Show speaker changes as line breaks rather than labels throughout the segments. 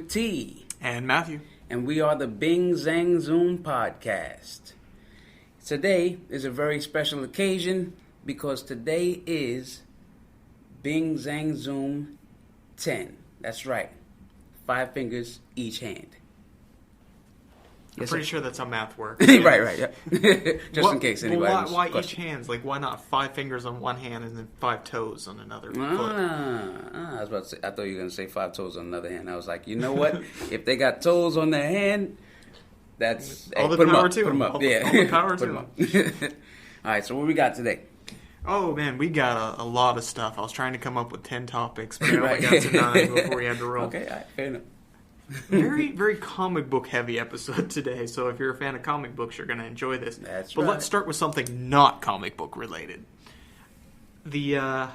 with T.
And Matthew.
And we are the Bing Zang Zoom podcast. Today is a very special occasion because today is Bing Zang Zoom 10. That's right. 5 fingers each hand.
I'm pretty sure that's how math works.
right, yeah. Just in case anybody was
why each hand? Like, why not 5 fingers on one hand and then 5 toes on another foot?
I was about to say, I thought you were going to say 5 toes on another hand. I was like, you know what? If they got toes on their hand, that's...
all the power to
them. Put them up.
All the power to them.
All right, so what we got today?
Oh, man, we got a lot of stuff. I was trying to come up with 10 topics, but we only got to 9 before we had to roll.
Okay, all right, fair enough.
Very, very comic book heavy episode today, so if you're a fan of comic books, you're going to enjoy this.
That's
but
right.
Let's start with something not comic book related. The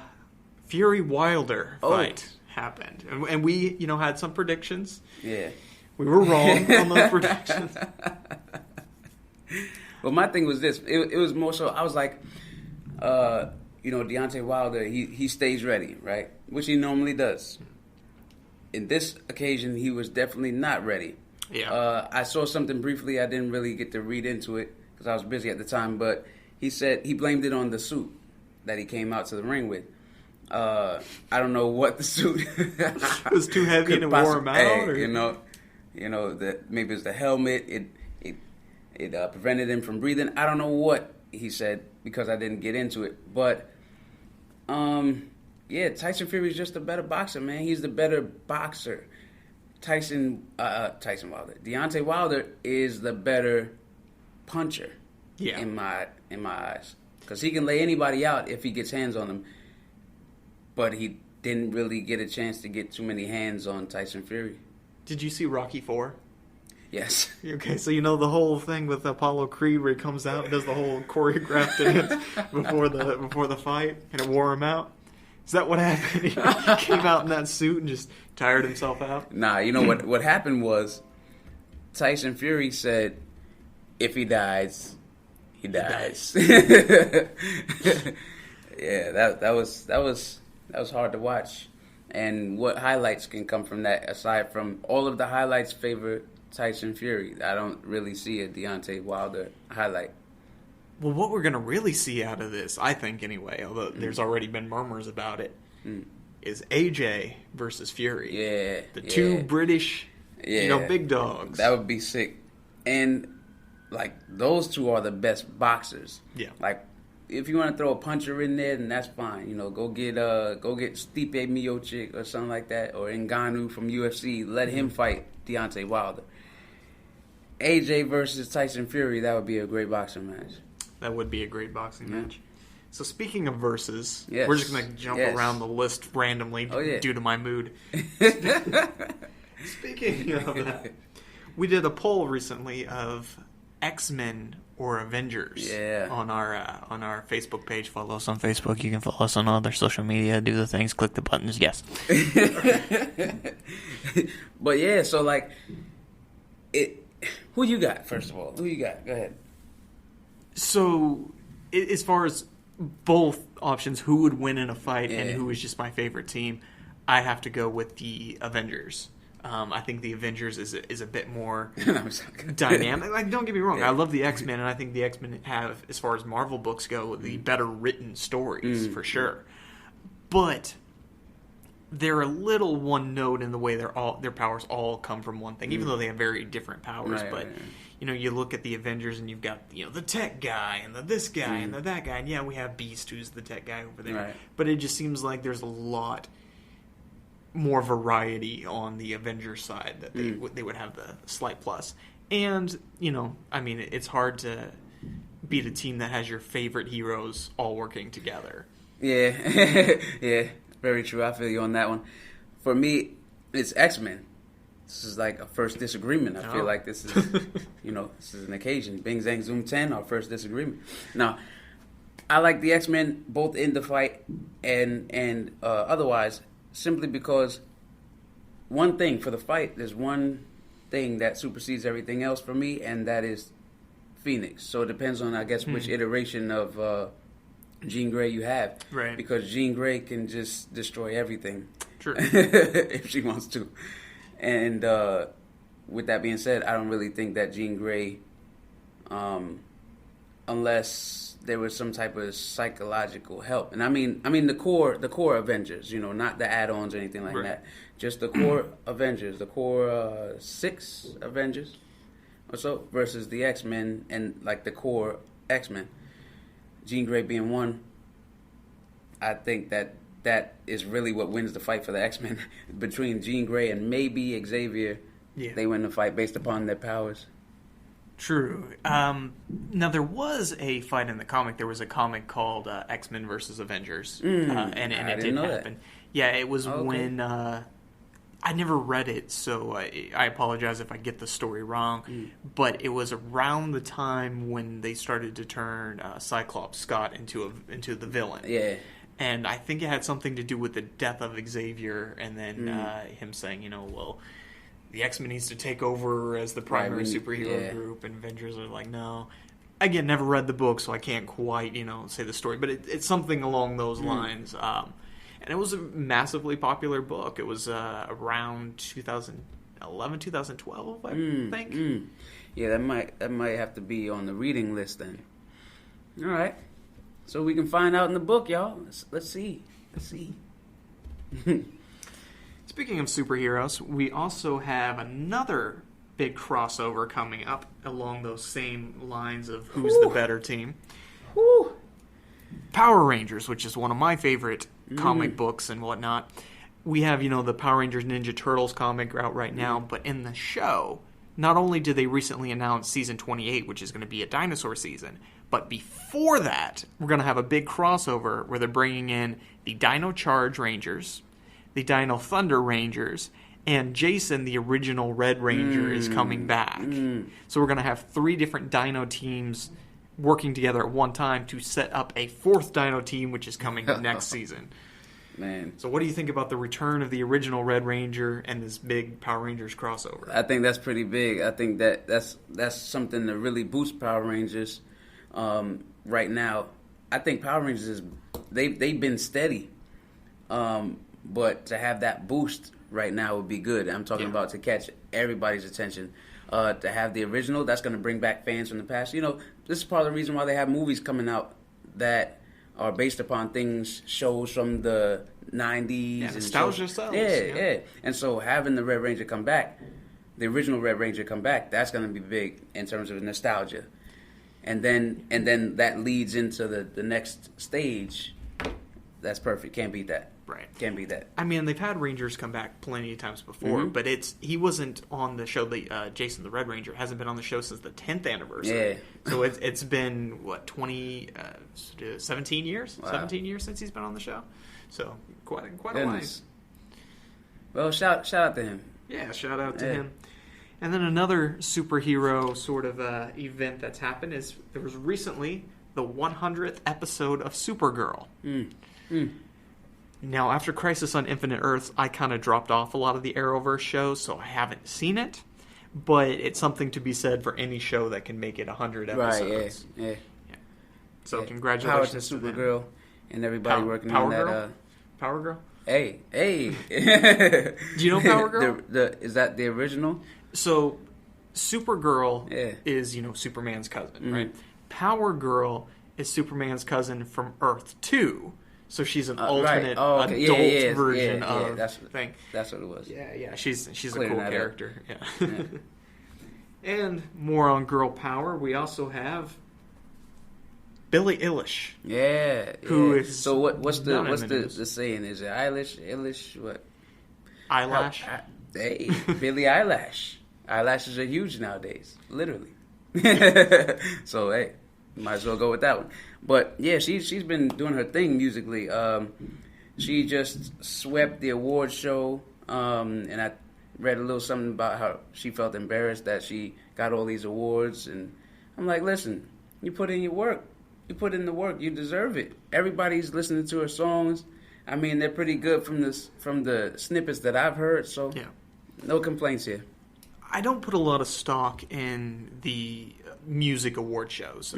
Fury Wilder fight happened, and we, had some predictions.
Yeah,
we were wrong on those predictions.
Well, my thing was this: it was more so. I was like, Deontay Wilder, he stays ready, right? Which he normally does. In this occasion, he was definitely not ready.
Yeah.
I saw something briefly. I didn't really get to read into it because I was busy at the time. But he said he blamed it on the suit that he came out to the ring with. I don't know what the suit
it was too heavy and it wore him out. Or?
That maybe it was the helmet. It prevented him from breathing. I don't know what he said because I didn't get into it. But yeah, Tyson Fury is just a better boxer, man. He's the better boxer. Tyson Wilder. Deontay Wilder is the better puncher.
Yeah.
In my eyes, because he can lay anybody out if he gets hands on them. But he didn't really get a chance to get too many hands on Tyson Fury.
Did you see Rocky IV?
Yes.
Okay, so the whole thing with Apollo Creed where he comes out and does the whole choreographed dance before the fight, and it wore him out. Is that what happened? He came out in that suit and just tired himself out?
Nah, what happened was Tyson Fury said, if he dies, he dies. Yeah, that was hard to watch. And what highlights can come from that aside from all of the highlights favor Tyson Fury? I don't really see a Deontay Wilder highlight.
Well, what we're going to really see out of this, I think anyway, although there's already been murmurs about it, is AJ versus Fury.
Yeah.
The two British, big dogs.
That would be sick. And, those two are the best boxers.
Yeah.
If you want to throw a puncher in there, then that's fine. Go get Stipe Miocic or something like that, or Ngannou from UFC. Let him fight Deontay Wilder. AJ versus Tyson Fury, that would be a great boxing match.
That would be a great boxing match. So speaking of verses,
yes.
we're just going to jump around the list randomly due to my mood. Speaking of that, we did a poll recently of X-Men or Avengers on our Facebook page. Follow us on Facebook. You can follow us on other social media. Do the things. Click the buttons. Yes.
But yeah, so who you got, first of all? Who you got? Go ahead.
So, as far as both options, who would win in a fight and who is just my favorite team, I have to go with the Avengers. I think the Avengers is a bit more dynamic. Don't get me wrong, I love the X-Men, and I think the X-Men have, as far as Marvel books go, the better written stories, for sure. But they're a little one note in the way their powers all come from one thing, even though they have very different powers. Right. You look at the Avengers and you've got the tech guy and this guy and that guy, and we have Beast, who's the tech guy over there.
Right.
But it just seems like there's a lot more variety on the Avengers side that they would have the slight plus. And it's hard to beat a team that has your favorite heroes all working together.
Yeah, yeah. Very true. I feel you on that one. For me, it's X-Men. This is like a first disagreement. I feel like this is, this is an occasion. Bing Zang Zoom 10, our first disagreement. Now, I like the X-Men both in the fight and otherwise, simply because one thing for the fight, there's one thing that supersedes everything else for me, and that is Phoenix. So it depends on, I guess, which iteration of Jean Grey you have.
Right.
Because Jean Grey can just destroy everything.
True.
If she wants to. And with that being said, I don't really think that Jean Grey, unless there was some type of psychological help, and I mean the core Avengers, not the add-ons or anything like that, just the core Avengers, the core 6 Avengers or so versus the X-Men and like the core X-Men. Jean Grey being one, I think that is really what wins the fight for the X-Men. Between Jean Grey and maybe Xavier, they win the fight based upon their powers.
True. Now, there was a fight in the comic. There was a comic called X-Men versus Avengers, and it did happen. That. Yeah, it was when... I never read it, so I apologize if I get the story wrong. But it was around the time when they started to turn Cyclops Scott into the villain.
Yeah.
And I think it had something to do with the death of Xavier, and then him saying, well, the X-Men needs to take over as the primary superhero group, and Avengers are like, no. Again, never read the book, so I can't quite, say the story. But it's something along those lines. And it was a massively popular book. It was around 2011, 2012, I think.
Yeah, that might have to be on the reading list then. All right. So we can find out in the book, y'all. Let's see.
Speaking of superheroes, we also have another big crossover coming up along those same lines of who's the better team.
Woo.
Power Rangers, which is one of my favorite comic books and whatnot. We have, the Power Rangers Ninja Turtles comic out right now, but in the show, not only did they recently announce season 28, which is going to be a dinosaur season, but before that, we're going to have a big crossover where they're bringing in the Dino Charge Rangers, the Dino Thunder Rangers, and Jason, the original Red Ranger, is coming back. So we're going to have 3 different Dino teams working together at one time to set up a 4th Dino team, which is coming next season.
Man.
So what do you think about the return of the original Red Ranger and this big Power Rangers crossover?
I think that's pretty big. I think that's something to really boost Power Rangers right now. I think Power Rangers they've been steady, but to have that boost right now would be good. I'm talking about to catch everybody's attention. To have the original, that's going to bring back fans from the past. This is part of the reason why they have movies coming out that are based upon shows from the 90s.
Yeah, nostalgia sells.
Yeah. And so having the Red Ranger come back, the original Red Ranger come back, that's going to be big in terms of nostalgia. And then that leads into the next stage. That's perfect. Can't beat that.
Right.
Can't beat that.
I mean, they've had Rangers come back plenty of times before, but he wasn't on the show. Jason the Red Ranger hasn't been on the show since the 10th anniversary. Yeah. So it's been, 17 years? Wow. 17 years since he's been on the show. So quite a while.
Well, shout out to him.
Yeah, shout out to him. And then another superhero sort of event that's happened is there was recently the 100th episode of Supergirl. Now, after Crisis on Infinite Earths, I kind of dropped off a lot of the Arrowverse shows, so I haven't seen it. But it's something to be said for any show that can make it 100 episodes.
Right, yeah.
So congratulations
to Supergirl and everybody working on that.
Power Girl?
Hey.
Do you know Power Girl?
Is that the original?
So, Supergirl is, Superman's cousin, right? Power Girl is Superman's cousin from Earth 2. So she's an alternate adult version of
that's
thing.
That's what it was.
Yeah. She's a cool character. Yeah. And more on girl power, we also have Billie Eilish. Who is
so what's the saying? Is it Eilish? What?
Eyelash?
Hey, Billie Eyelash. Eyelashes are huge nowadays, literally. So hey, might as well go with that one. But yeah, she's been doing her thing musically. She just swept the award show, and I read a little something about how she felt embarrassed that she got all these awards. And I'm like, listen, you put in your work. You put in the work. You deserve it. Everybody's listening to her songs. I mean, they're pretty good from the snippets that I've heard. So no complaints here.
I don't put a lot of stock in the music award shows.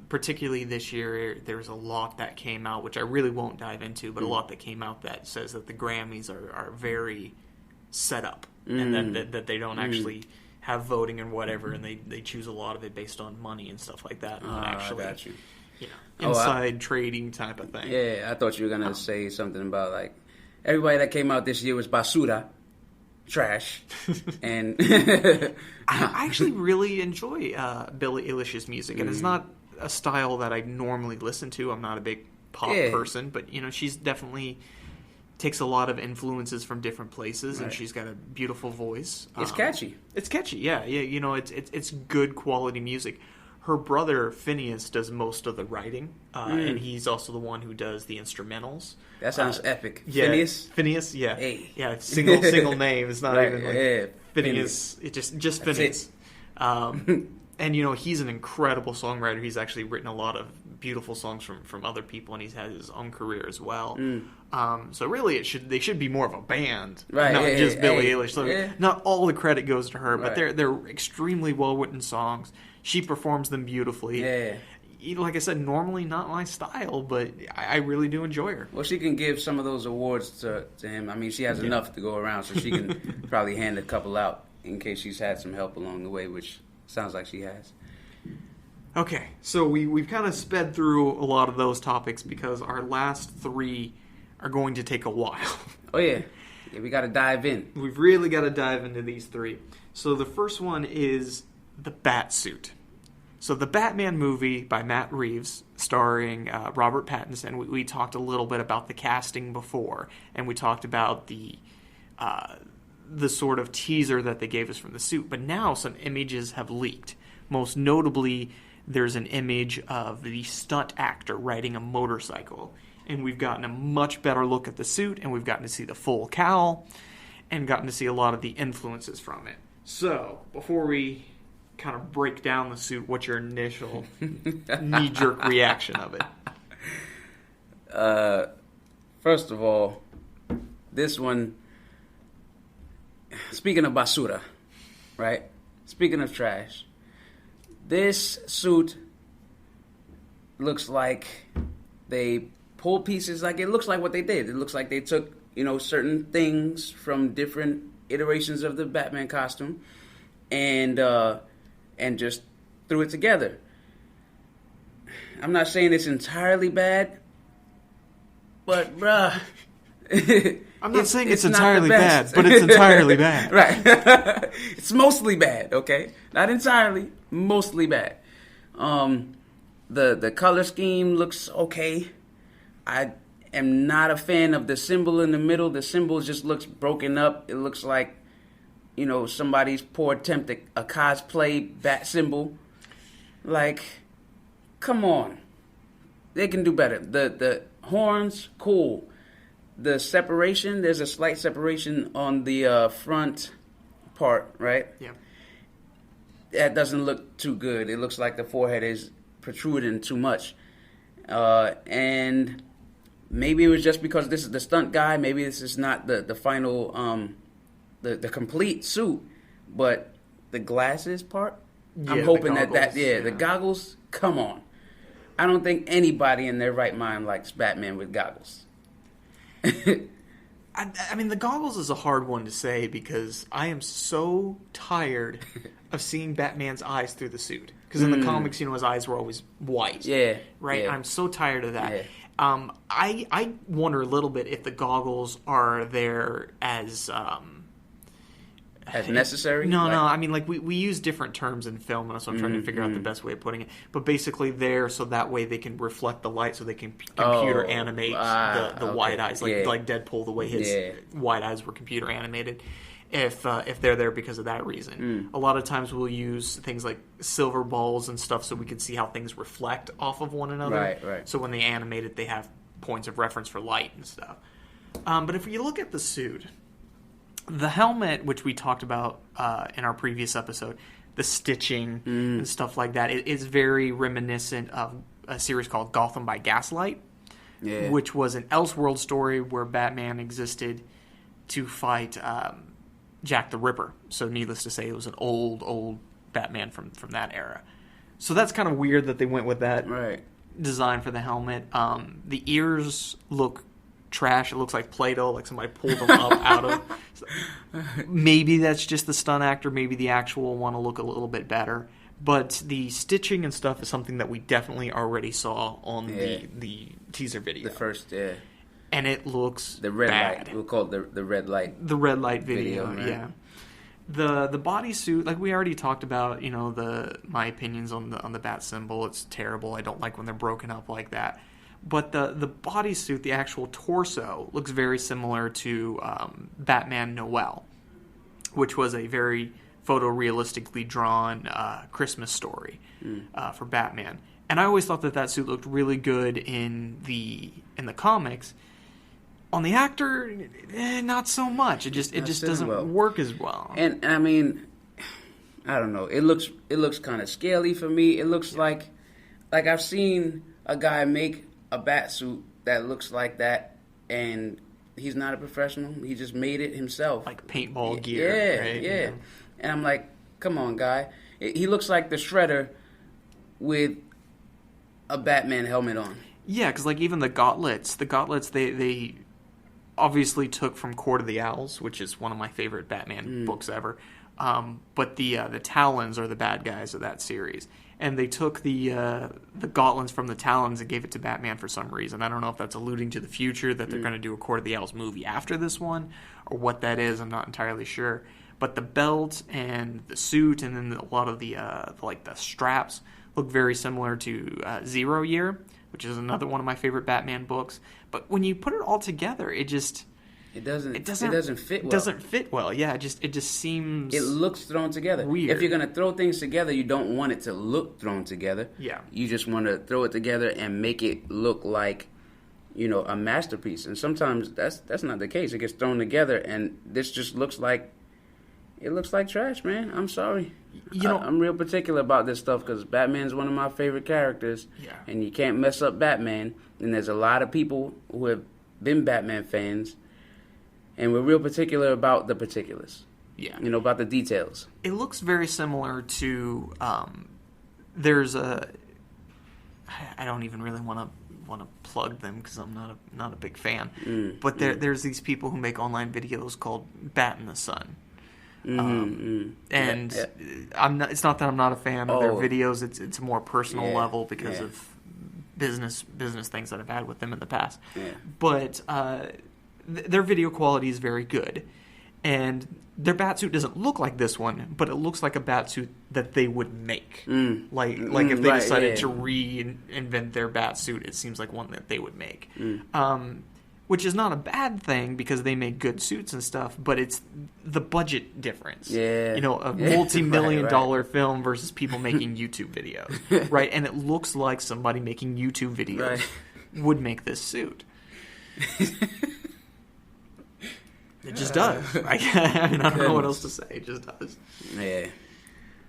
Particularly this year, there's a lot that came out, which I really won't dive into, but a lot that came out that says that the Grammys are very set up and that they don't actually have voting and whatever, and they choose a lot of it based on money and stuff like that. Not actually,
I got you.
Inside trading type of thing.
Yeah, I thought you were gonna say something about like everybody that came out this year was basura, trash, and
I actually really enjoy Billie Eilish's music, and it's not a style that I normally listen to. I'm not a big pop person, but she's definitely takes a lot of influences from different places, and she's got a beautiful voice.
It's catchy.
It's catchy, yeah. It's good quality music. Her brother Phineas does most of the writing, and he's also the one who does the instrumentals.
That sounds epic.
Yeah, Phineas, yeah,
hey.
yeah. Single name. It's not even like
Phineas.
It just Phineas. And he's an incredible songwriter. He's actually written a lot of beautiful songs from other people, and he's had his own career as well. So really, they should be more of a band,
right?
Not just Billie Eilish. So not all the credit goes to her, but they're extremely well written songs. She performs them beautifully.
Yeah.
Like I said, normally not my style, but I really do enjoy her.
Well, she can give some of those awards to him. I mean, she has enough to go around, so she can probably hand a couple out in case she's had some help along the way, which sounds like she has.
Okay, so we've kind of sped through a lot of those topics because our last three are going to take a while.
Oh, yeah. We got to dive in.
We've really got to dive into these three. So the first one is the Batsuit. So the Batman movie by Matt Reeves, starring Robert Pattinson. We talked a little bit about the casting before, and we talked about the sort of teaser that they gave us from the suit. But now some images have leaked. Most notably, there's an image of the stunt actor riding a motorcycle. And we've gotten a much better look at the suit, and we've gotten to see the full cowl, and gotten to see a lot of the influences from it. So, before we kind of break down the suit, what's your initial knee-jerk reaction of it?
First of all, this one, speaking of basura, right? Speaking of trash, this suit looks like they pulled pieces, like it looks like what they did. It looks like they took, certain things from different iterations of the Batman costume and just threw it together. I'm not saying it's entirely bad, but bruh.
I'm not saying it's entirely bad, but it's entirely bad.
Right. It's mostly bad, okay? Not entirely, mostly bad. The color scheme looks okay. I am not a fan of the symbol in the middle. The symbol just looks broken up. It looks like, somebody's poor attempt at a cosplay bat symbol. Like, come on. They can do better. The horns, cool. The separation, there's a slight separation on the front part, right?
Yeah.
That doesn't look too good. It looks like the forehead is protruding too much. And maybe it was just because this is the stunt guy. Maybe this is not the final, the complete suit. But the glasses part, yeah, I'm hoping the goggles, come on. I don't think anybody in their right mind likes Batman with goggles.
I mean, the goggles is a hard one to say because I am so tired of seeing Batman's eyes through the suit. Because in the comics, his eyes were always white.
Yeah.
Right?
Yeah.
I'm so tired of that.
Yeah.
I wonder a little bit if the goggles are there as
necessary?
No. I mean, like, we use different terms in film, and so I'm trying to figure out the best way of putting it. But basically, they're so that way they can reflect the light, so they can computer animate the white eyes, like Deadpool, the way his white eyes were computer animated. If they're there because of that reason, a lot of times we'll use things like silver balls and stuff, so we can see how things reflect off of one another.
Right.
So when they animate it, they have points of reference for light and stuff. But if you look at the suit. The helmet, which we talked about in our previous episode, the stitching and stuff like that, it is very reminiscent of a series called Gotham by Gaslight, which was an Elseworld story where Batman existed to fight Jack the Ripper. So needless to say, it was an old Batman from that era. So that's kind of weird that they went with that design for the helmet. The ears look trash. It looks like Play-Doh, like somebody pulled them up out of. So maybe that's just the stunt actor. Maybe the actual one will look a little bit better. But the stitching and stuff is something that we definitely already saw on the teaser video.
The first,
and it looks
the red
bad.
light. We'll call it the red light.
The red light video,
right?
yeah. The bodysuit, like we already talked about, my opinions on the bat symbol. It's terrible. I don't like when they're broken up like that. But the bodysuit, the actual torso, looks very similar to Batman Noel, which was a very photorealistically drawn Christmas story for Batman. And I always thought that suit looked really good in the comics. On the actor, not so much. It just doesn't work as well.
And I mean, I don't know. It looks kind of scaly for me. It looks like I've seen a guy make a bat suit that looks like that, and he's not a professional. He just made it himself,
like paintball gear.
Yeah,
right?
yeah. And I'm like, come on, guy. He looks like the Shredder with a Batman helmet on.
Yeah, because like even the gauntlets they obviously took from Court of the Owls, which is one of my favorite Batman books ever. But the Talons are the bad guys of that series, and they took the gauntlets from the Talons and gave it to Batman for some reason. I don't know if that's alluding to the future, that they're going to do a Court of the Owls movie after this one, or what that is. I'm not entirely sure. But the belt and the suit, and then a lot of the straps look very similar to Zero Year, which is another one of my favorite Batman books. But when you put it all together, it doesn't fit well. Doesn't fit well. Yeah, it just seems.
It looks thrown together.
Weird.
If you're gonna throw things together, you don't want it to look thrown together.
Yeah.
You just want to throw it together and make it look like, a masterpiece. And sometimes that's not the case. It gets thrown together, and this just looks like. It looks like trash, man. I'm sorry. I'm real particular about this stuff because Batman's one of my favorite characters.
Yeah.
And you can't mess up Batman. And there's a lot of people who have been Batman fans. And we're real particular about the particulars.
Yeah.
About the details.
It looks very similar to, there's a, I don't even really want to plug them because I'm not a big fan. But there's these people who make online videos called Bat in the Sun. And it's not that I'm not a fan of their videos. It's a more personal level because of business things that I've had with them in the past. Yeah. But their video quality is very good, and their batsuit doesn't look like this one, but it looks like a batsuit that they would make. Like if they decided to reinvent their batsuit, it seems like one that they would make. Which is not a bad thing because they make good suits and stuff, but it's the budget difference.
Yeah.
A multi-million-dollar film versus people making YouTube videos, right? And it looks like somebody making YouTube videos would make this suit. It just does. I don't know what else to say. It just does.
Yeah.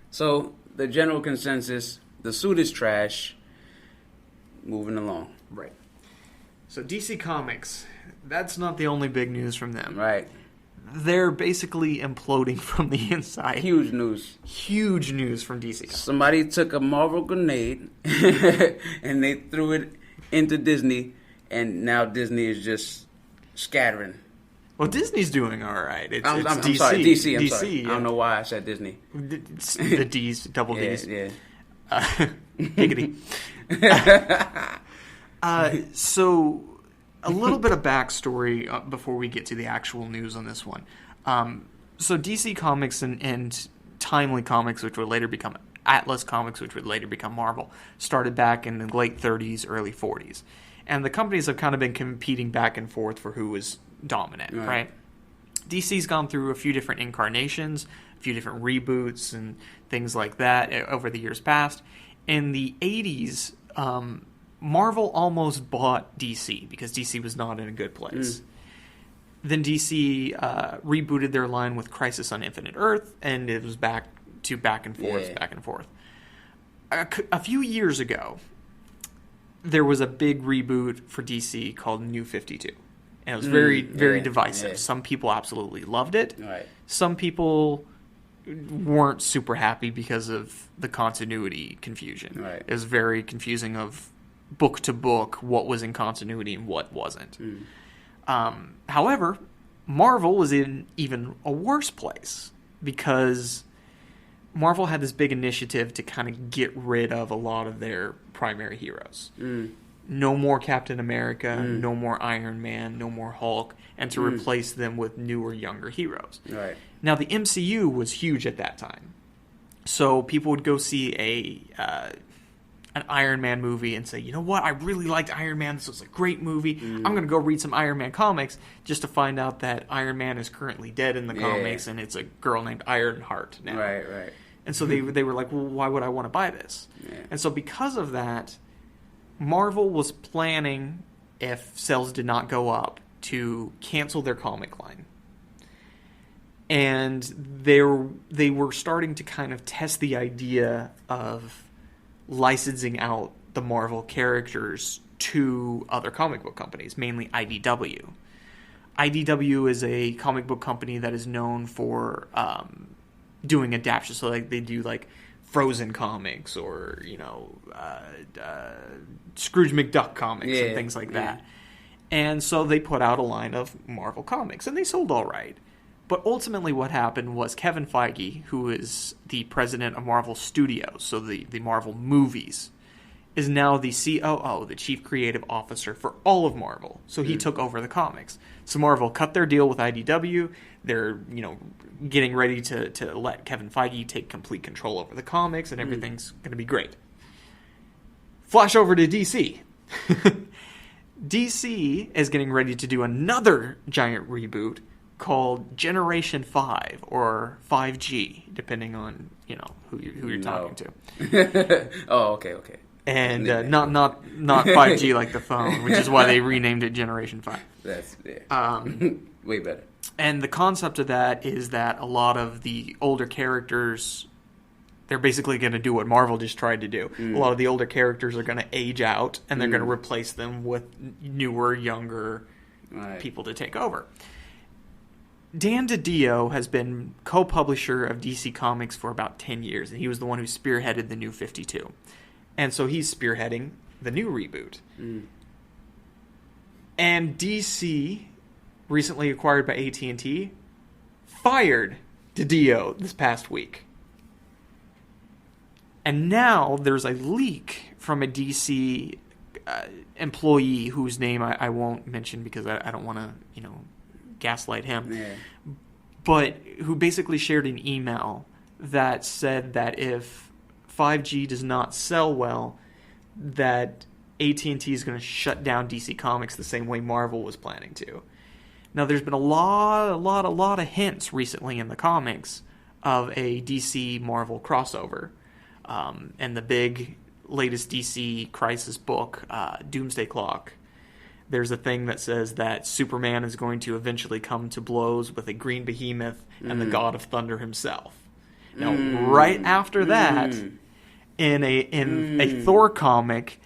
So, the general consensus, the suit is trash. Moving along.
Right. So DC Comics, that's not the only big news from them.
Right.
They're basically imploding from the inside.
Huge news.
Huge news from DC Comics.
Somebody took a Marvel grenade and they threw it into Disney, and now Disney is just scattering.
Well, Disney's doing all right. It's
I'm
DC.
sorry, DC. I'm
DC,
sorry.
yeah.
I don't know why I said Disney.
It's the D's, double D's.
Yeah.
Giggity. So, a little bit of backstory before we get to the actual news on this one. So, DC Comics and Timely Comics, which would later become Atlas Comics, which would later become Marvel, started back in the late 30s, early 40s. And the companies have kind of been competing back and forth for who was dominant, right? DC's gone through a few different incarnations, a few different reboots and things like that over the years past. In the 80s, Marvel almost bought DC because DC was not in a good place. Then DC rebooted their line with Crisis on Infinite Earth, and it was back and forth. A few years ago, there was a big reboot for DC called New 52. And it was very divisive. Yeah. Some people absolutely loved it.
Right.
Some people weren't super happy because of the continuity confusion.
Right.
It was very confusing of book to book what was in continuity and what wasn't. However, Marvel was in even a worse place because Marvel had this big initiative to kind of get rid of a lot of their primary heroes. No more Captain America, no more Iron Man, no more Hulk, and to replace them with newer, younger heroes.
Right.
Now, the MCU was huge at that time. So people would go see an Iron Man movie and say, you know what, I really liked Iron Man, this was a great movie, I'm going to go read some Iron Man comics, just to find out that Iron Man is currently dead in the comics, and it's a girl named Ironheart now.
Right.
And so they were like, well, why would I want to buy this? Yeah. And so because of that, Marvel was planning, if sales did not go up, to cancel their comic line. And they were starting to kind of test the idea of licensing out the Marvel characters to other comic book companies, mainly IDW. IDW is a comic book company that is known for doing adaptations. So like they do like Frozen comics or Scrooge McDuck comics and things like that. And so they put out a line of Marvel comics, and they sold all right. But ultimately what happened was Kevin Feige, who is the president of Marvel Studios, so the Marvel movies, is now the COO, the chief creative officer for all of Marvel. So he took over the comics. So Marvel cut their deal with IDW. They're, getting ready to let Kevin Feige take complete control over the comics, and everything's going to be great. Flash over to DC. DC is getting ready to do another giant reboot called Generation 5 or 5G, depending on who you're talking to.
Oh, okay.
And not 5G like the phone, which is why they renamed it Generation 5.
That's way better.
And the concept of that is that a lot of the older characters, they're basically going to do what Marvel just tried to do. A lot of the older characters are going to age out, and they're going to replace them with newer, younger people to take over. Dan DiDio has been co-publisher of DC Comics for about 10 years, and he was the one who spearheaded the New 52. And so he's spearheading the new reboot. And DC, recently acquired by AT&T, fired DiDio this past week. And now there's a leak from a DC employee whose name I won't mention because I don't want to, gaslight him.
Yeah.
But who basically shared an email that said that if 5G does not sell well, that AT&T is going to shut down DC Comics the same way Marvel was planning to. Now, there's been a lot of hints recently in the comics of a DC Marvel crossover. And the big latest DC Crisis book, Doomsday Clock, there's a thing that says that Superman is going to eventually come to blows with a green behemoth and the God of Thunder himself. Now, right after that, in a Thor comic,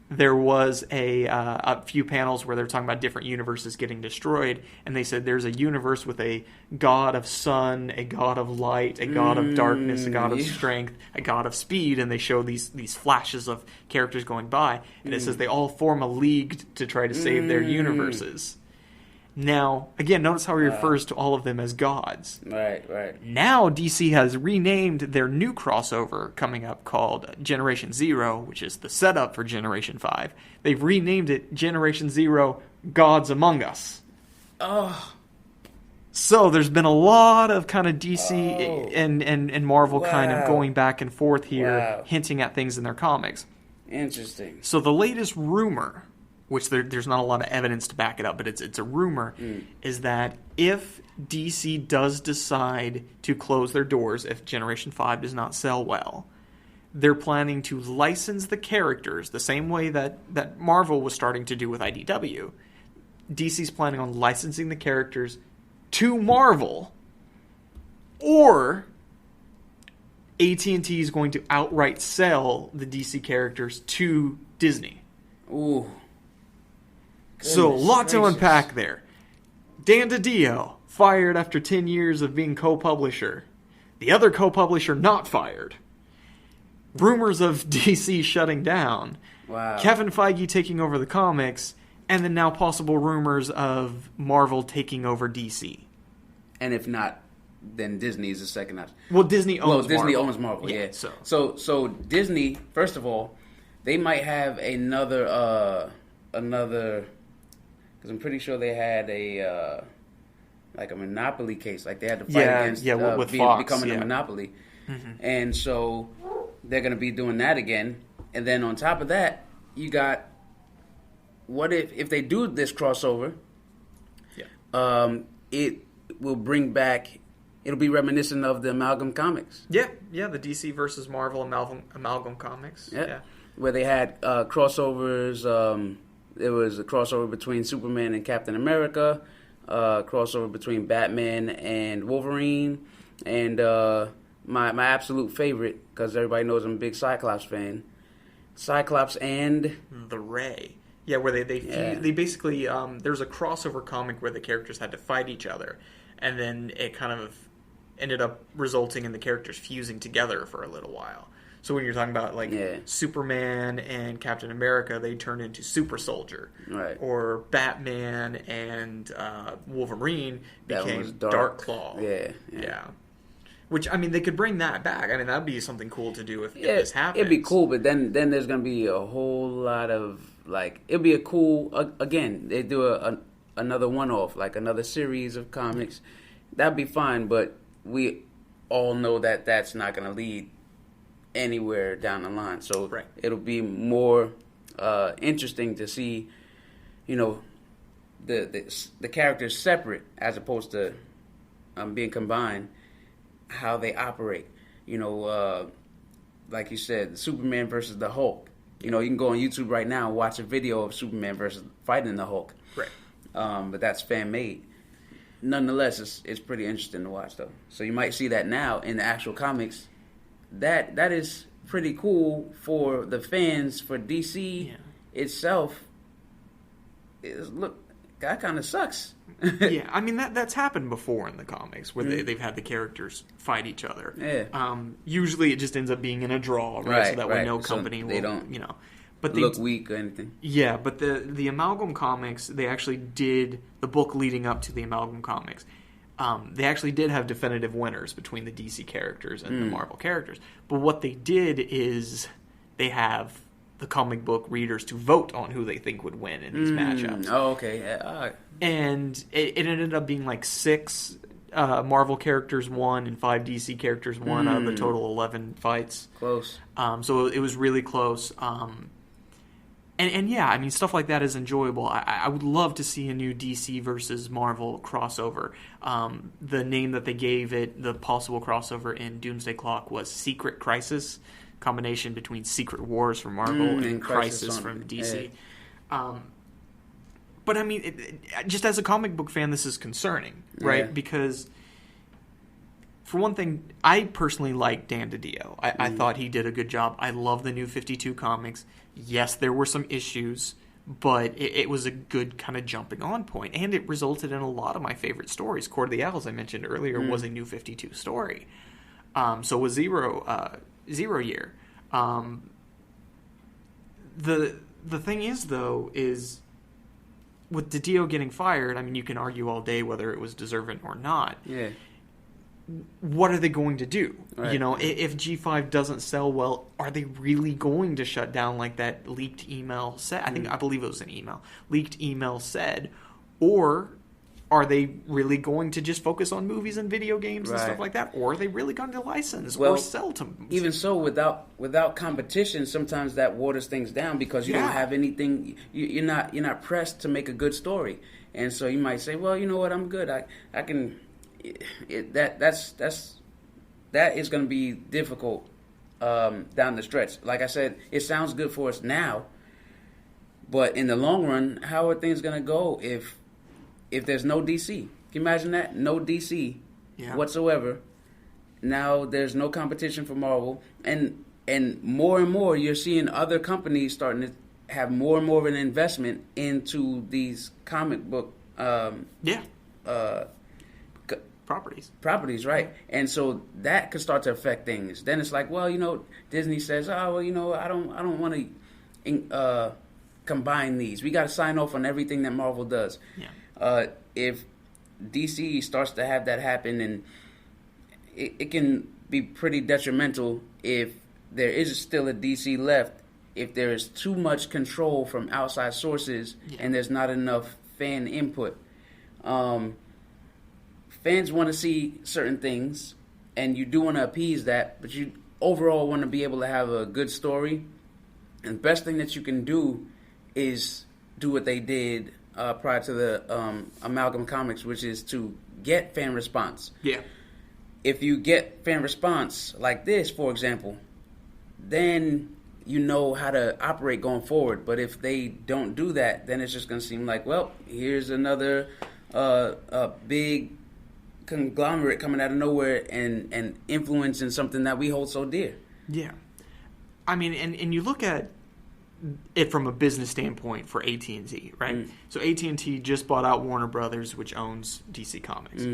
there was a few panels where they were talking about different universes getting destroyed, and they said there's a universe with a god of sun, a god of light, a god of darkness, a god of strength, a god of speed, and they show these flashes of characters going by, and it says they all form a league to try to save their universes. Now, again, notice how he refers to all of them as gods.
Right.
Now, DC has renamed their new crossover coming up called Generation Zero, which is the setup for Generation 5. They've renamed it Generation Zero Gods Among Us.
Oh.
So there's been a lot of kind of DC and Marvel kind of going back and forth here, hinting at things in their comics.
Interesting.
So the latest rumor, which there's not a lot of evidence to back it up, but it's a rumor, is that if DC does decide to close their doors, if Generation 5 does not sell well, they're planning to license the characters the same way that Marvel was starting to do with IDW. DC's planning on licensing the characters to Marvel, or AT&T is going to outright sell the DC characters to Disney.
Ooh.
So, a lot to unpack there. Dan DiDio, fired after 10 years of being co-publisher. The other co-publisher not fired. Rumors of DC shutting down.
Wow.
Kevin Feige taking over the comics. And then now possible rumors of Marvel taking over DC.
And if not, then Disney is the second option.
Well, Disney owns
Marvel. Yeah.
So
Disney, first of all, they might have another, because I'm pretty sure they had a monopoly case, like they had to fight against
with Fox,
becoming a monopoly, and so they're going to be doing that again. And then on top of that, you got what if they do this crossover? Yeah. It will bring back. It'll be reminiscent of the Amalgam Comics.
Yeah, the DC versus Marvel Amalgam Comics. Yeah.
Where they had crossovers. There was a crossover between Superman and Captain America, crossover between Batman and Wolverine, and my absolute favorite, because everybody knows I'm a big Cyclops fan, Cyclops and
the Ray. Yeah, where they basically there's a crossover comic where the characters had to fight each other, and then it kind of ended up resulting in the characters fusing together for a little while. So when you're talking about Superman and Captain America, they turned into Super Soldier,
right?
Or Batman and Wolverine became Dark Claw. Yeah. Which, I mean, they could bring that back. I mean, that'd be something cool to do if this happens.
It'd be cool, but then there's gonna be a whole lot of it'd be a cool again. They do another one-off, like another series of comics. That'd be fine, but we all know that that's not gonna lead anywhere down the line. So it'll be more interesting to see, the characters separate as opposed to being combined, how they operate. Like you said, Superman versus the Hulk. You can go on YouTube right now and watch a video of Superman versus fighting the Hulk.
Right.
But that's fan made. Nonetheless, it's pretty interesting to watch though. So you might see that now in the actual comics. That is pretty cool for the fans. For DC itself, that kind of sucks.
Yeah, I mean that's happened before in the comics where they've had the characters fight each other.
Yeah.
Usually it just ends up being in a draw, right? So that way no company will, but they
look weak or anything.
Yeah, but the Amalgam Comics, they actually did the book leading up to the Amalgam Comics. They actually did have definitive winners between the DC characters and the Marvel characters. But what they did is they have the comic book readers to vote on who they think would win in these matchups.
Oh, okay. Yeah.
And it ended up being like 6 Marvel characters won and 5 DC characters won out of the total 11 fights.
Close.
So it was really close. And yeah, I mean, stuff like that is enjoyable. I would love to see a new DC versus Marvel crossover. The name that they gave it, the possible crossover in Doomsday Clock, was Secret Crisis, combination between Secret Wars from Marvel and Crisis from DC. But I mean, just as a comic book fan, this is concerning, right?
Yeah.
Because for one thing, I personally like Dan DiDio. I thought he did a good job. I love the New 52 comics. Yes, there were some issues, but it was a good kind of jumping on point, and it resulted in a lot of my favorite stories. Court of the Owls, I mentioned earlier, was a New 52 story. So was Zero Year. The thing is, though, is with DiDio getting fired, I mean, you can argue all day whether it was deserving or not.
Yeah.
What are they going to do?
Right.
If G5 doesn't sell well, are they really going to shut down like that leaked email said? I believe it was an email. Leaked email said. Or are they really going to just focus on movies and video games and stuff like that? Or are they really going to license or sell to?
Even so, without competition, sometimes that waters things down because you don't have anything. You're not pressed to make a good story, and so you might say, well, you know what, I'm good. I can. That is going to be difficult down the stretch. Like I said, it sounds good for us now, but in the long run, how are things going to go if there's no DC? Can you imagine that? No DC whatsoever. Now there's no competition for Marvel, and more you're seeing other companies starting to have more and more of an investment into these comic book properties, right? And so that could start to affect things. Then it's like, well, Disney says, oh, well, I don't want to combine these. We got to sign off on everything that Marvel does.
Yeah.
If DC starts to have that happen, and it can be pretty detrimental if there is still a DC left, if there is too much control from outside sources and there's not enough fan input. Fans want to see certain things, and you do want to appease that, but you overall want to be able to have a good story. And the best thing that you can do is do what they did prior to the Amalgam Comics, which is to get fan response.
Yeah.
If you get fan response like this, for example, then you know how to operate going forward. But if they don't do that, then it's just going to seem like, well, here's another big conglomerate coming out of nowhere and influencing something that we hold so dear.
Yeah. I mean, and you look at it from a business standpoint for AT&T, right? So AT&T just bought out Warner Brothers, which owns DC Comics.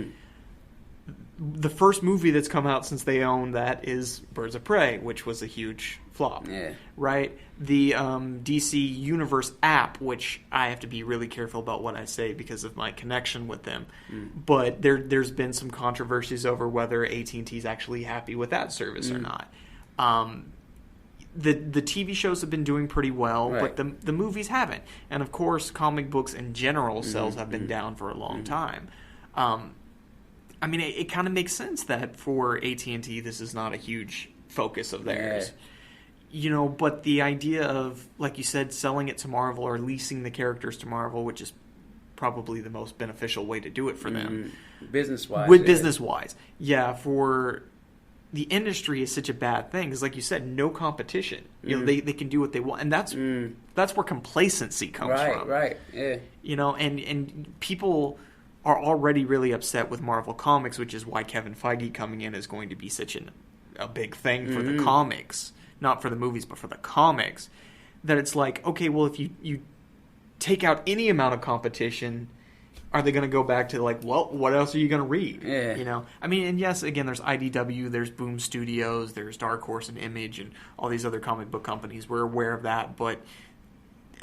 The first movie that's come out since they own that is Birds of Prey, which was a huge flop, right? The DC Universe app, which I have to be really careful about what I say because of my connection with them, but there's been some controversies over whether AT&T is actually happy with that service or not. The TV shows have been doing pretty well, but the movies haven't. And of course, comic books in general sales have been down for a long time. I mean, it kind of makes sense that for AT&T, this is not a huge focus of theirs. You know, but the idea of, like you said, selling it to Marvel or leasing the characters to Marvel, which is probably the most beneficial way to do it for them.
Business-wise.
Business-wise. Yeah, for the industry is such a bad thing. Because like you said, no competition. You know, they can do what they want. And that's where complacency comes from.
Right, yeah.
You know, and people are already really upset with Marvel Comics, which is why Kevin Feige coming in is going to be such a big thing for the comics. Not for the movies, but for the comics. That it's like, okay, well, if you take out any amount of competition, are they going to go back to like, well, what else are you going to read?
Yeah.
You know, I mean, and yes, again, there's IDW, there's Boom Studios, there's Dark Horse and Image, and all these other comic book companies. We're aware of that, but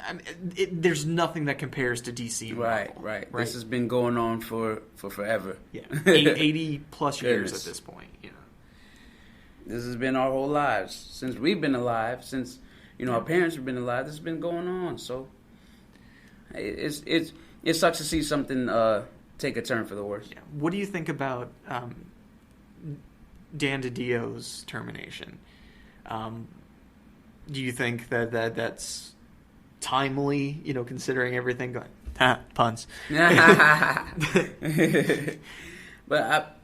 I mean, there's nothing that compares to DC and Marvel.
Right. This has been going on for forever.
Yeah, 80 plus years at this point. You know,
this has been our whole lives since we've been alive. Since our parents have been alive, this has been going on. So it sucks to see something take a turn for the worse.
Yeah. What do you think about Dan DiDio's termination? Do you think that's timely, considering everything going... puns.
But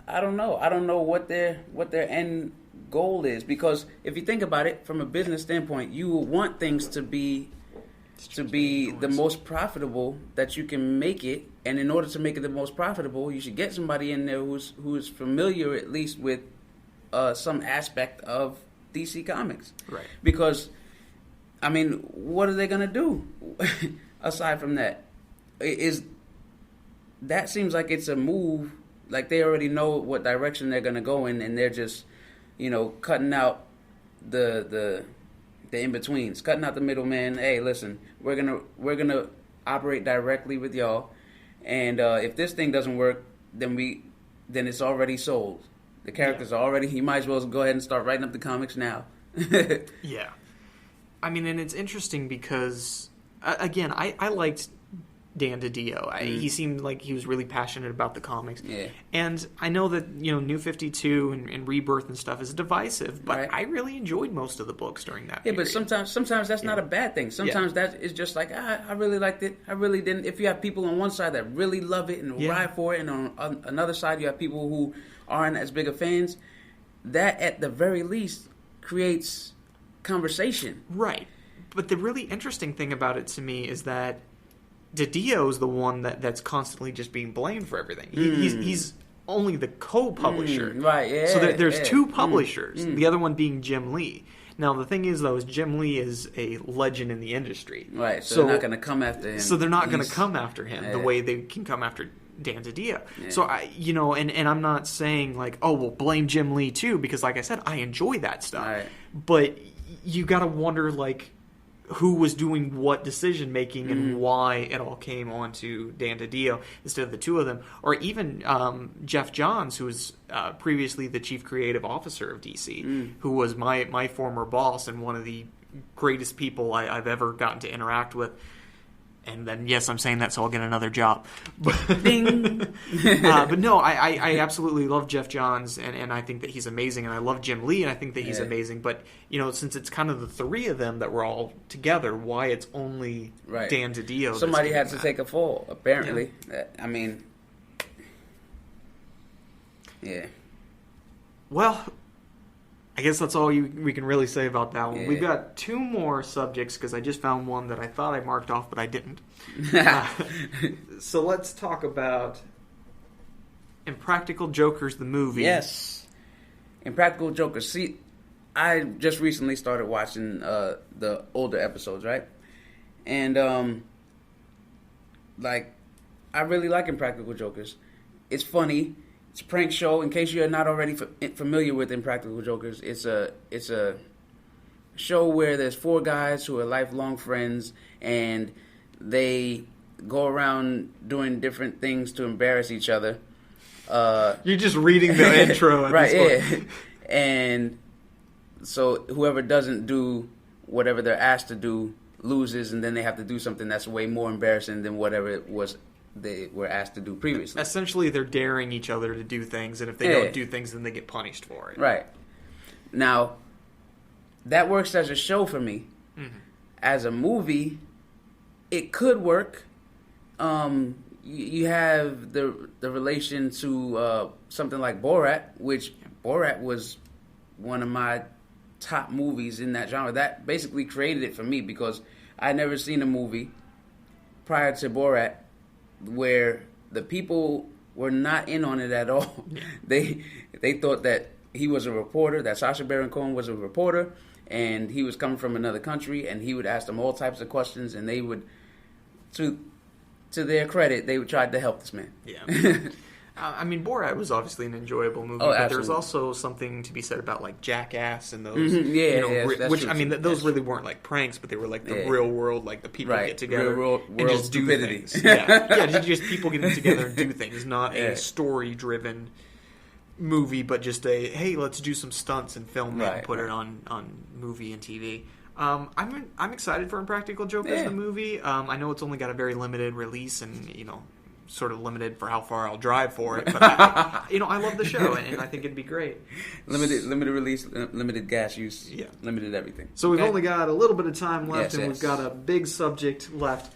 I don't know. I don't know what their end goal is, because if you think about it from a business standpoint, you want things to be the most profitable that you can make it, and in order to make it the most profitable, you should get somebody in there who's familiar at least with some aspect of DC Comics,
right?
Because I mean, what are they gonna do aside from that? That seems like it's a move. Like they already know what direction they're gonna go in, and they're just, cutting out the in betweens, cutting out the middleman. Hey, listen, we're gonna operate directly with y'all, and if this thing doesn't work, then it's already sold. The characters are already. You might as well go ahead and start writing up the comics now.
Yeah. I mean, and it's interesting because, again, I liked Dan DiDio. He seemed like he was really passionate about the comics.
Yeah.
And I know that, New 52 and Rebirth and stuff is divisive, but I really enjoyed most of the books during that period.
But sometimes that's not a bad thing. Sometimes that is just like, I really liked it. I really didn't. If you have people on one side that really love it and ride for it, and on another side you have people who aren't as big of fans, that at the very least creates conversation.
Right. But the really interesting thing about it to me is that DiDio's the one that's constantly just being blamed for everything. He's only the co-publisher.
Right, yeah.
So there's two publishers, the other one being Jim Lee. Now, the thing is, though, is Jim Lee is a legend in the industry.
Right, so they're not going to come after him.
So they're not going to come after him the way they can come after Dan DiDio. Yeah. So, and I'm not saying, like, oh, well, blame Jim Lee, too, because, like I said, I enjoy that stuff.
Right.
But you got to wonder, like, who was doing what decision making and why it all came on to Dan DiDio instead of the two of them, or even Jeff Johns, who was previously the chief creative officer of DC, who was my former boss and one of the greatest people I've ever gotten to interact with. And then, yes, I'm saying that, so I'll get another job.
Ding!
But no, I absolutely love Jeff Johns, and I think that he's amazing. And I love Jim Lee, and I think that he's amazing. But, since it's kind of the three of them that were all together, why it's only Dan DiDio?
Somebody had to take a fall, apparently. Yeah. I mean, yeah.
Well, I guess that's all we can really say about that one. Yeah. We've got two more subjects because I just found one that I thought I marked off, but I didn't. So let's talk about Impractical Jokers, the movie.
Yes. Impractical Jokers. See, I just recently started watching the older episodes, right? And, I really like Impractical Jokers. It's funny. It's a prank show. In case you're not already familiar with Impractical Jokers, it's a show where there's four guys who are lifelong friends, and they go around doing different things to embarrass each other.
You're just reading the intro at
right,
this point.
Yeah. And so whoever doesn't do whatever they're asked to do loses, and then they have to do something that's way more embarrassing than whatever it was they were asked to do previously.
Essentially, they're daring each other to do things, and if they don't do things, then they get punished for it.
Right. Now, that works as a show for me. Mm-hmm. As a movie, it could work. You have the relation to something like Borat, which Borat was one of my top movies in that genre. That basically created it for me because I'd never seen a movie prior to Borat where the people were not in on it at all. Yeah. They thought that he was a reporter, that Sacha Baron Cohen was a reporter, and he was coming from another country, and he would ask them all types of questions, and they would, to their credit, they would try to help this man.
Yeah. I mean, Borat was obviously an enjoyable movie, but there's also something to be said about like Jackass and those, which I mean, those really weren't like pranks, but they were like the real world, like the people get together
real
and just do things. Just people getting together and do things, not a story-driven movie, but just hey, let's do some stunts and film it and put it on movie and TV. I'm excited for Impractical Jokers, the movie. I know it's only got a very limited release, and sort of limited for how far I'll drive for it, but I love the show, and I think it'd be great.
Limited release, limited gas use, limited everything.
So we've only got a little bit of time left, and we've got a big subject left.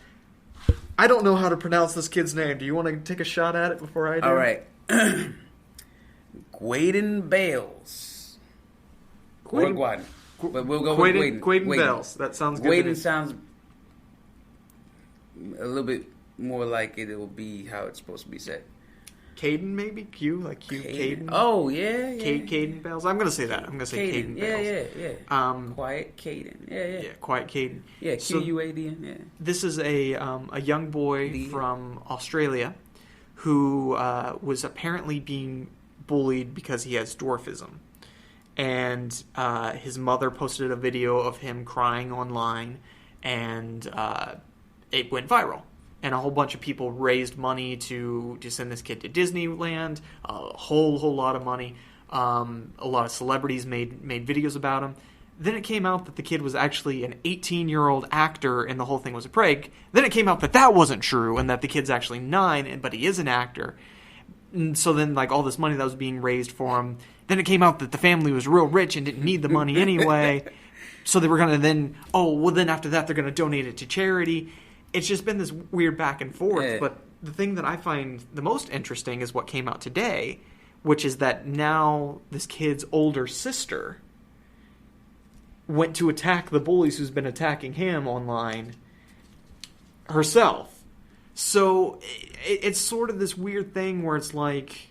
I don't know how to pronounce this kid's name. Do you want to take a shot at it before I do?
All right. Gwaden Bales. Gwaden. But we'll go with Gwaden.
Gwaden Bales. That sounds good.
Gwaden sounds a little bit more like it will be how it's supposed to be said.
Caden, maybe? Caden?
Oh, yeah.
Caden Bales? I'm going to say that. I'm going to say Caden Bales.
Yeah. Quiet Caden. Yeah,
Quiet Caden.
Yeah, Quadn, yeah.
This is a young boy from Australia who was apparently being bullied because he has dwarfism. And his mother posted a video of him crying online, and it went viral. And a whole bunch of people raised money to send this kid to Disneyland, a whole lot of money. A lot of celebrities made videos about him. Then it came out that the kid was actually an 18-year-old actor, and the whole thing was a prank. Then it came out that wasn't true, and that the kid's actually 9, but he is an actor. And so then, all this money that was being raised for him, then it came out that the family was real rich and didn't need the money anyway. So they were going to then after that, they're going to donate it to charity. It's just been this weird back and forth. Yeah. But the thing that I find the most interesting is what came out today, which is that now this kid's older sister went to attack the bullies who's been attacking him online herself. So it's sort of this weird thing where it's like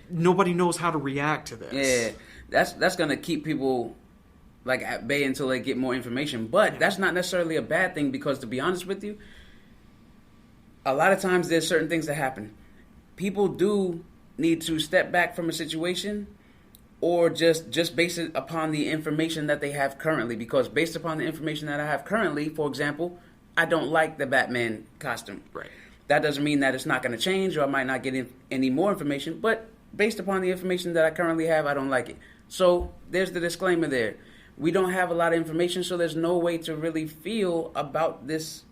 nobody knows how to react to this.
Yeah, that's going to keep people at bay until they get more information. But that's not necessarily a bad thing because, to be honest with you, a lot of times there's certain things that happen. People do need to step back from a situation or just base it upon the information that they have currently. Because based upon the information that I have currently, for example, I don't like the Batman costume.
Right.
That doesn't mean that it's not going to change, or I might not get any more information. But based upon the information that I currently have, I don't like it. So there's the disclaimer there. We don't have a lot of information, so there's no way to really feel about this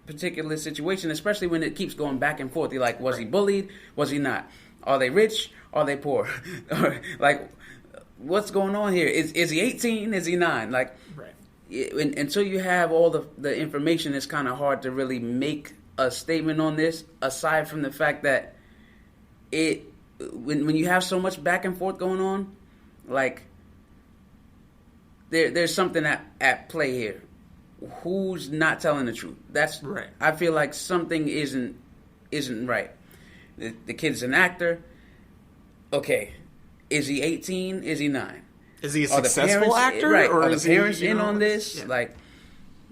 particular situation, especially when it keeps going back and forth. You're like, was he bullied? Was he not? Are they rich? Are they poor? Like, what's going on here? Is he 18? Is he 9? Like,
right.
Until you have all the information, it's kind of hard to really make a statement on this, aside from the fact that when you have so much back and forth going on, like, there's something at play here. Who's not telling the truth? That's
right.
I feel like something isn't right. The kid's an actor. Okay, is he 18? Is he 9?
Is he a successful actor?
Right.
Or
Are
is
the parents
he,
in on this?
Yeah.
Like,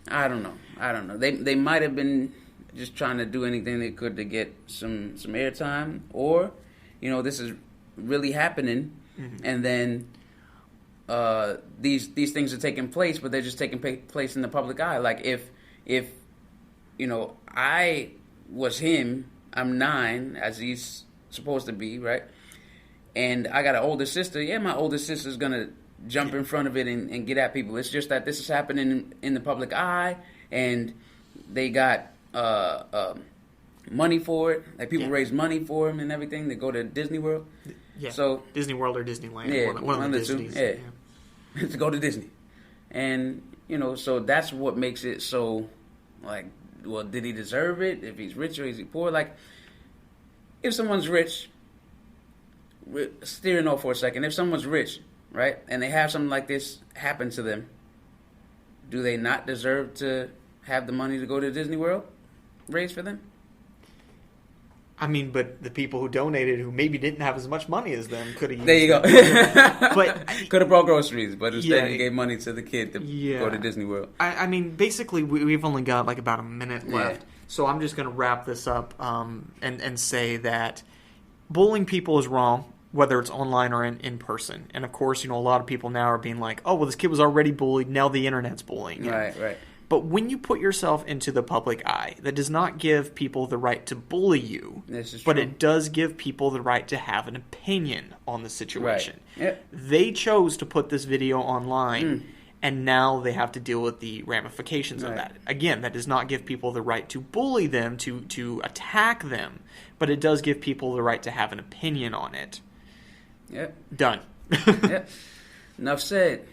I don't know. They might have been just trying to do anything they could to get some airtime, or, this is really happening, and then these things are taking place, but they're just taking place in the public eye. Like, if I was him, I'm 9, as he's supposed to be, right? And I got an older sister. Yeah, my older sister's gonna jump in front of it and get at people. It's just that this is happening in the public eye, and they got money for it. Like, people raise money for him and everything. They go to Disney World.
Yeah.
So
Disney World or Disneyland.
Yeah,
one of the
two.
Disneys.
Yeah. To go to Disney. And, so that's what makes it so, like, well, did he deserve it? If he's rich or is he poor? Like, if someone's rich, steering off for a second, if someone's rich, right, and they have something like this happen to them, do they not deserve to have the money to go to Disney World raised for them?
I mean, but the people who donated, who maybe didn't have as much money as them, could have used
There you go.
But
could have brought groceries, but instead he gave money to the kid to go to Disney World.
I mean, basically, we've only got like about a minute left, so I'm just going to wrap this up and say that bullying people is wrong, whether it's online or in person. And of course, a lot of people now are being like, oh, well, this kid was already bullied, now the internet's bullying him.
Right.
But when you put yourself into the public eye, that does not give people the right to bully you, but it does give people the right to have an opinion on the situation.
Right. Yep.
They chose to put this video online, and now they have to deal with the ramifications of that. Again, that does not give people the right to bully them, to attack them, but it does give people the right to have an opinion on it.
Yep.
Done.
Yep. Enough said.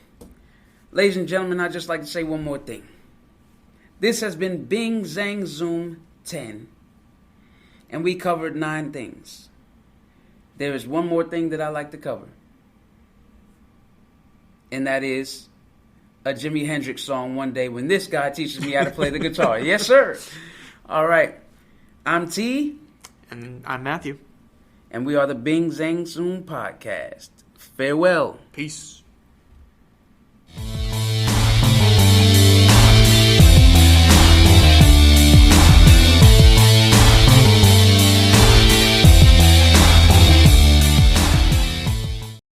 Ladies and gentlemen, I'd just like to say one more thing. This has been Bing Zang Zoom 10, and we covered 9 things. There is one more thing that I like to cover, and that is a Jimi Hendrix song, One Day When This Guy Teaches Me How to Play the Guitar. Yes, sir. All right. I'm T.
And I'm Matthew.
And we are the Bing Zang Zoom Podcast. Farewell.
Peace.